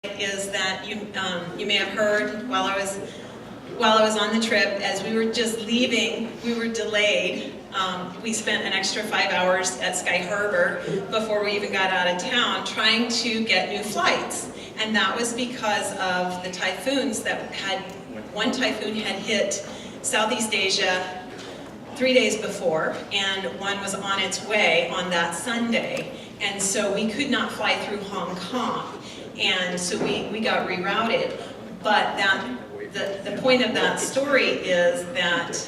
is that you may have heard while I was on the trip, as we were just leaving, we were delayed. We spent an extra 5 hours at Sky Harbor before we even got out of town trying to get new flights. And that was because of the typhoons one typhoon had hit Southeast Asia 3 days before, and one was on its way on that Sunday. And so we could not fly through Hong Kong. And so we got rerouted. But the point of that story is that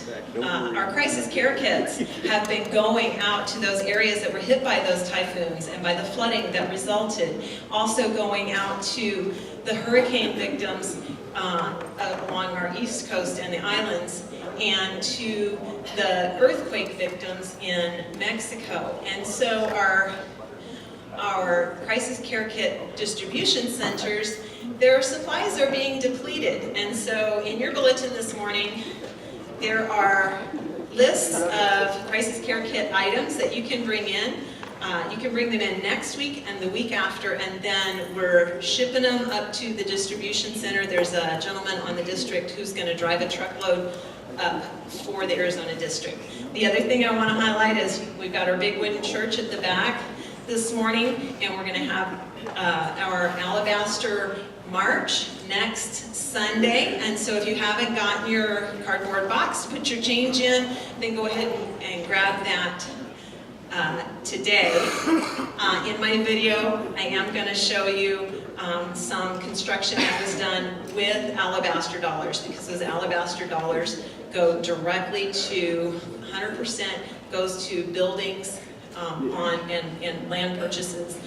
our crisis care kits have been going out to those areas that were hit by those typhoons and by the flooding that resulted. Also going out to the hurricane victims along our east coast and the islands, and to the earthquake victims in Mexico. And so our crisis care kit distribution centers, their supplies are being depleted. And so in your bulletin this morning, there are lists of crisis care kit items that you can bring in. You can bring them in next week and the week after, and then we're shipping them up to the distribution center. There's a gentleman on the district who's going to drive a truckload up for the Arizona district. The other thing I want to highlight is we've got our big wooden church at the back this morning, and we're going to have our Alabaster March next Sunday. And so if you haven't gotten your cardboard box to put your change in, then go ahead and grab that today. In my video, I am going to show you some construction that was done with alabaster dollars, because those alabaster dollars go directly to 100% goes to buildings and land purchases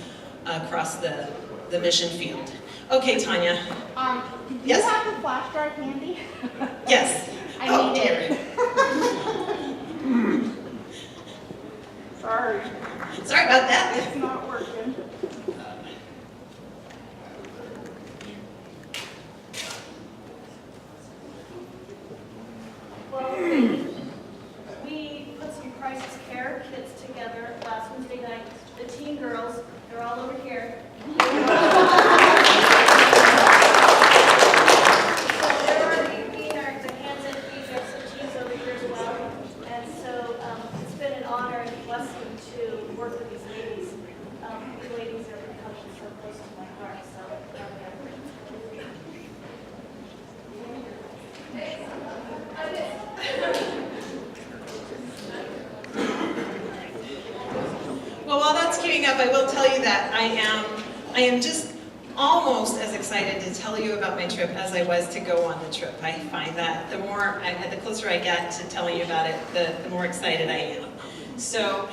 across the mission field. Okay, Tanya. Do yes? you have the flash drive handy? Yes. I need it. Sorry. Sorry about that. It's not working. Well, we put some crisis care kits together last Wednesday night. The teen girls, they're all over here. So they're already being the hands and feet. We have some teens over here as well. And so it's been an honor and a blessing to work with these ladies. The ladies are becoming so close to my heart. So Well, while that's queuing up, I will tell you that I am just almost as excited to tell you about my trip as I was to go on the trip. I find that the closer I get to telling you about it, the more excited I am. So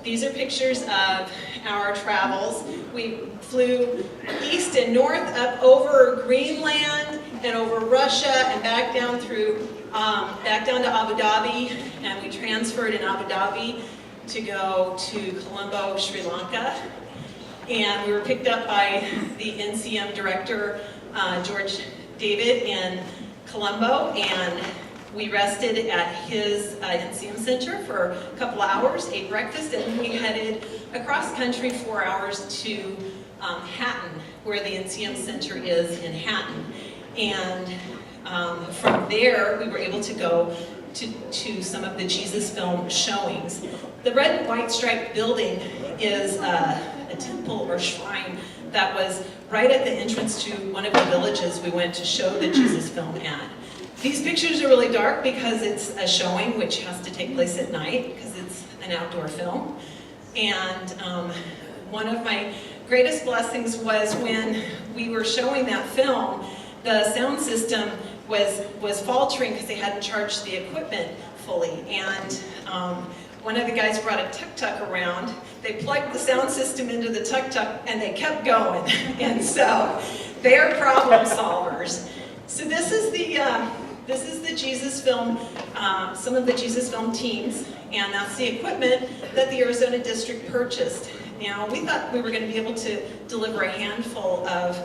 these are pictures of our travels. We flew east and north up over Greenland and over Russia and back down to Abu Dhabi, and we transferred in Abu Dhabi to go to Colombo, Sri Lanka. And we were picked up by the NCM director, George David, in Colombo, and we rested at his NCM center for a couple hours, ate breakfast, and then we headed across country 4 hours to Hatton, where the NCM center is in Hatton. And from there, we were able to go to some of the Jesus film showings. The red and white striped building is a temple or shrine that was right at the entrance to one of the villages we went to show the Jesus film at. These pictures are really dark because it's a showing which has to take place at night because it's an outdoor film. And one of my greatest blessings was when we were showing that film, the sound system was faltering because they hadn't charged the equipment fully. And one of the guys brought a tuk-tuk around. They plugged the sound system into the tuk-tuk and they kept going. And so they're problem solvers. So this is the Jesus film, some of the Jesus film teams, and that's the equipment that the Arizona district purchased. Now, we thought we were going to be able to deliver a handful of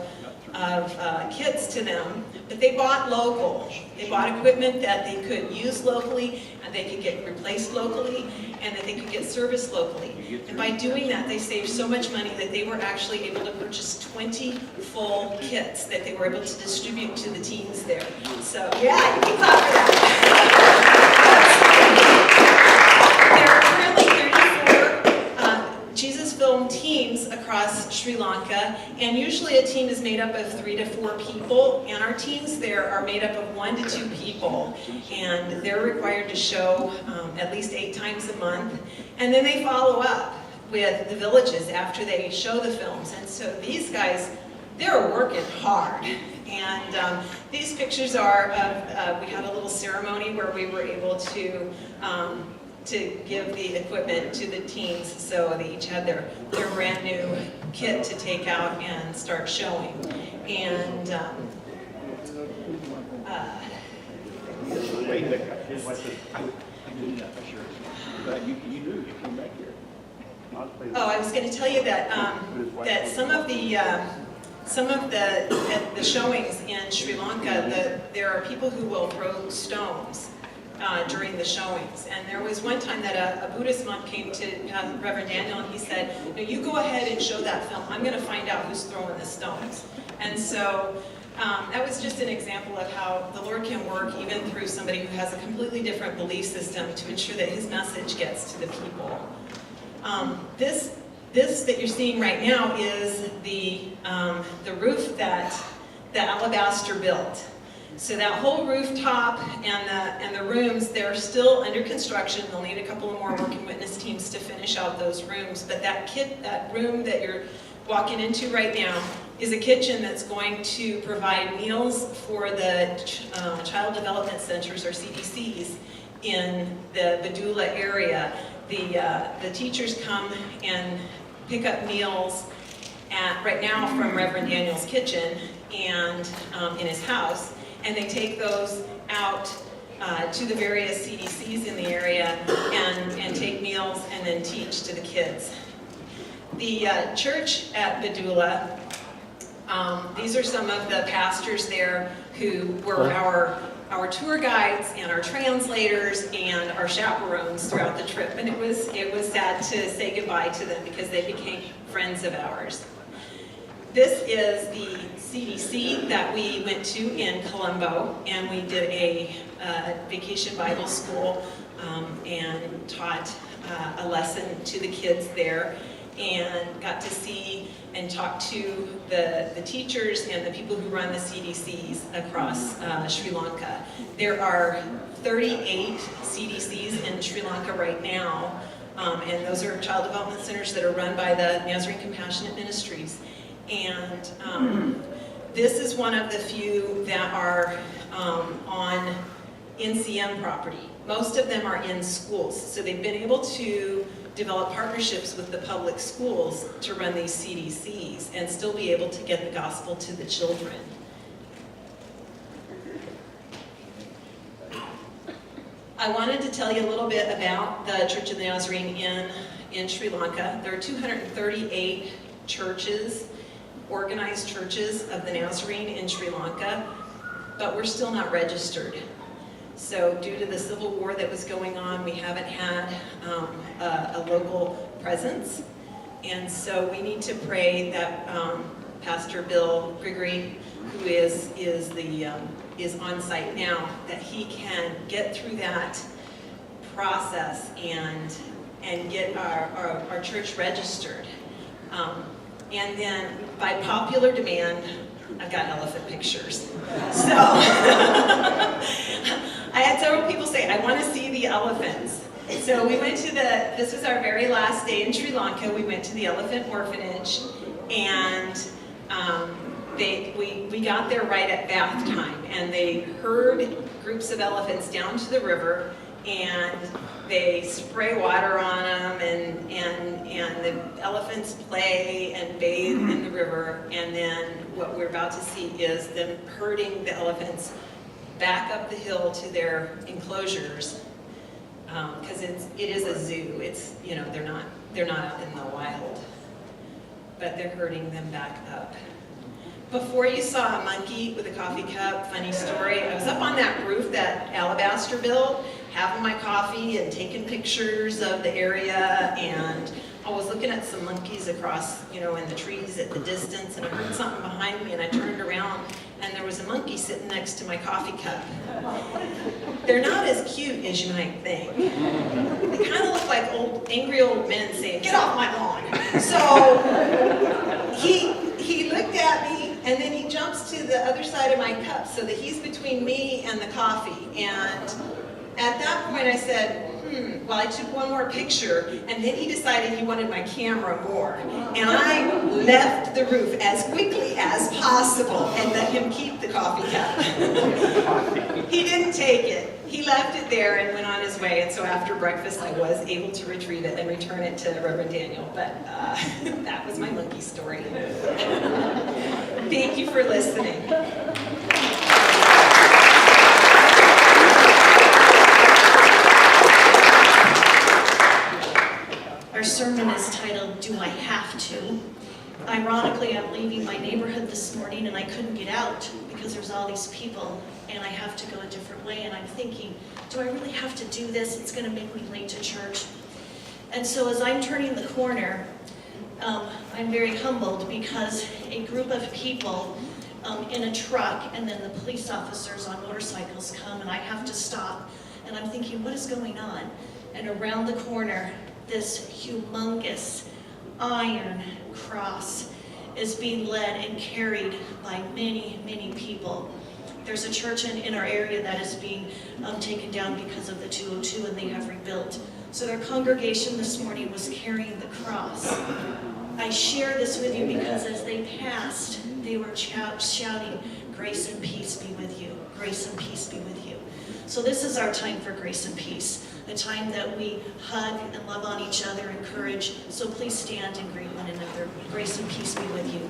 kits to them, but they bought local. They bought equipment that they could use locally, and they could get replaced locally, and that they could get serviced locally. And by doing that, they saved so much money that they were actually able to purchase 20 full kits that they were able to distribute to the teens there. So yeah, you can clap for that. There are currently 34 Jesus Film teams across Sri Lanka, and usually a team is made up of 3 to 4 people, and our teams there are made up of 1 to 2 people, and they're required to show at least 8 times a month, and then they follow up with the villages after they show the films. And so these guys, they're working hard. And these pictures are of, we had a little ceremony where we were able to give the equipment to the teens, so they each had their brand new kit to take out and start showing. And Wait, look, here's what I said. I did that, sure. But you knew, you came back here. oh, I was going to tell you that that some of the showings in Sri Lanka, there are people who will throw stones during the showings. And there was one time that a Buddhist monk came to Reverend Daniel, and he said, "No, you go ahead and show that film. I'm going to find out who's throwing the stones." And so that was just an example of how the Lord can work even through somebody who has a completely different belief system to ensure that his message gets to the people. This that you're seeing right now is the roof that Alabaster built. So that whole rooftop and the rooms, they're still under construction. They'll need a couple of more working witness teams to finish out those rooms. But that room that you're walking into right now is a kitchen that's going to provide meals for the Child Development Centers, or CDCs, in the Badula area. The teachers come and pick up meals right now from Reverend Daniel's kitchen and in his house, and they take those out to the various CDCs in the area and take meals and then teach to the kids. The church at Badula, these are some of the pastors there who were our tour guides and our translators and our chaperones throughout the trip, and it was sad to say goodbye to them because they became friends of ours. This is the CDC that we went to in Colombo, and we did a vacation Bible school and taught a lesson to the kids there, and got to see and talk to the teachers and the people who run the CDCs across Sri Lanka. There are 38 CDCs in Sri Lanka right now, and those are child development centers that are run by the Nazarene Compassionate Ministries. And this is one of the few that are on NCM property. Most of them are in schools, so they've been able to develop partnerships with the public schools to run these CDCs and still be able to get the gospel to the children. I wanted to tell you a little bit about the Church of the Nazarene in Sri Lanka. There are 238 churches, organized churches of the Nazarene in Sri Lanka, but we're still not registered. So due to the civil war that was going on, we haven't had a local presence. And so we need to pray that Pastor Bill Gregory, who is on site now, that he can get through that process and get our church registered. And then by popular demand, I've got elephant pictures. So I had several people say, I want to see the elephants. So we went to this was our very last day in Sri Lanka. We went to the elephant orphanage, and we got there right at bath time, and they herd groups of elephants down to the river, and they spray water on them, and the elephants play and bathe in the river. And then what we're about to see is them herding the elephants back up the hill to their enclosures, because it is a zoo. It's, you know, they're not out in the wild, but they're herding them back up. Before you saw a monkey with a coffee cup, funny story, I was up on that roof that Alabaster built, having my coffee and taking pictures of the area, and I was looking at some monkeys across, in the trees at the distance, and I heard something behind me, and I turned around, and there was a monkey sitting next to my coffee cup. They're not as cute as you might think. They kind of look like angry old men saying, "Get off my lawn." So he looked at me, and then he jumps to the other side of my cup so that he's between me and the coffee. And at that point I said, well, I took one more picture, and then he decided he wanted my camera more. And I left the roof as quickly as possible and let him keep the coffee cup. He didn't take it. He left it there and went on his way, and so after breakfast I was able to retrieve it and return it to Reverend Daniel. But that was my monkey story. Thank you for listening. Our sermon is titled, "Do I Have To?" Ironically, I'm leaving my neighborhood this morning and I couldn't get out because there's all these people and I have to go a different way, and I'm thinking, do I really have to do this? It's going to make me late to church. And so as I'm turning the corner, I'm very humbled because a group of people in a truck and then the police officers on motorcycles come, and I have to stop, and I'm thinking, what is going on? And around the corner, this humongous iron cross is being led and carried by many, many people. There's a church in our area that is being taken down because of the 202, and they have rebuilt. So their congregation this morning was carrying the cross. I share this with you because as they passed, they were shouting, "Grace and peace be with you. Grace and peace be with you." So this is our time for grace and peace, a time that we hug and love on each other, encourage. So please stand and greet one another. Grace and peace be with you.